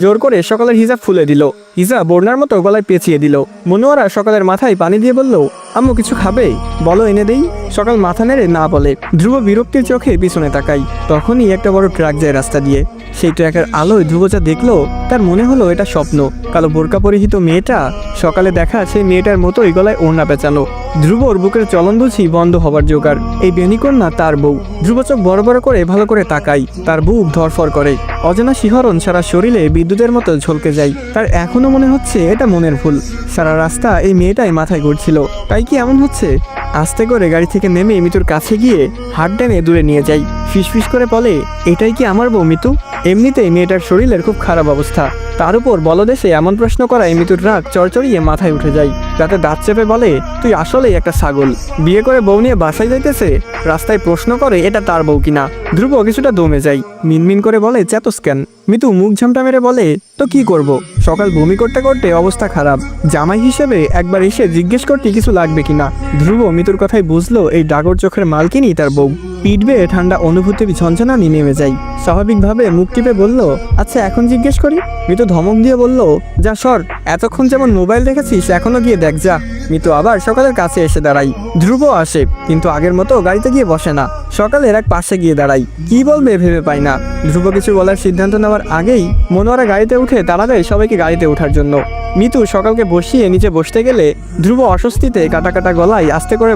জোর করে সকালের হিজাব খুলে দিল। হিজাব বন্যার মতো গলায় পেঁচিয়ে দিল। মনোয়ারা সকালের মাথায় পানি দিয়ে বলল, আম্মু কিছু খাবে? বলো এনে দেই। সকাল মাথা নেড়ে না বলে। ধ্রুব বিরক্তির চোখে পিছনে তাকাই। তখনই একটা বড় ট্রাক যায় রাস্তা দিয়ে। সেই ট্রাকের আলোয় ধ্রুব যা দেখলো তার মনে হলো এটা স্বপ্ন। কালো বোরকা পরিহিত মেয়েটা, সকালে দেখা সেই মেয়েটার মতোই গলায় ওড়না পেঁচানো। ধ্রুবর বুকের চলনদুছি বন্ধ হবার জোগাড়। এই বেনিকন্যা তার বউ। ধ্রুব চোখ বড় বড় করে ভালো করে তাকাই। তার বুক ধরফর করে। অজানা শিহরণ সারা শরীরে বিদ্যুতের মতো ঝলকে যায়। তার এখনো মনে হচ্ছে এটা মনের ভুল। সারা রাস্তা এই মেয়েটাই মাথায় ঘুরছিল। তাই কি এমন হচ্ছে? আস্তে করে গাড়ি থেকে নেমে মিতুর কাছে গিয়ে হাত টেনে দূরে নিয়ে যাই। ফিসফিস করে বলে, এটাই কি আমার বউ মিতু? এমনিতেই মেয়েটার শরীরের খুব খারাপ অবস্থা। তার উপর বলদেশে এমন প্রশ্ন করায় মিতুর রাগ চড়চড়িয়ে মাথায় উঠে যায়। রাতে দাঁত চেপে বলে, তুই আসলেই একটা ছাগল। বিয়ে করে বউ নিয়ে বাসায় যাইতেছে, রাস্তায় প্রশ্ন করে এটা তার বউ কিনা। ধ্রুব কিছুটা দমে যায়। মিনমিন করে বলে, চেতস কেন? মিতু মুখ ঝামটা মেরে বলে, তো কি করব? সকাল বমি করতে করতে অবস্থা খারাপ। জামাই হিসেবে একবার এসে জিজ্ঞেস করতে কিছু লাগবে কিনা। ধ্রুব মিতুর কথাই বুঝলো এই ডাগর চোখের মালকিনই তার বউ। পিঠ বেয়ে ঠান্ডা অনুভূতির ঝঞ্ঝনানি নেমে যায়। স্বাভাবিকভাবে মুখ টিপে বলল, আচ্ছা এখন জিজ্ঞেস করি। মিতু ধমক দিয়ে বলল, যা সর, এতক্ষণ যেমন মোবাইল দেখেছিস এখনো গিয়ে দেখ যা। মিতু আবার সকালের কাছে এসে দাঁড়াই। ধ্রুব আসে, কিন্তু আগের মতো গাড়িতে গিয়ে বসে না। সকালের এক পাশে গিয়ে দাঁড়াই। কি বলবে ভেবে পাই না। ধ্রুব কিছু বলার সিদ্ধান্ত নেওয়ার আগেই মনোয়ারা গাড়িতে উঠে তাড়া দেয় সবাইকে গাড়িতে ওঠার জন্য। মিতু সকালকে বসিয়ে নিচে বসতে গেলে ধ্রুব অস্বস্তিতে কাটা কাটা গলায় আস্তে করে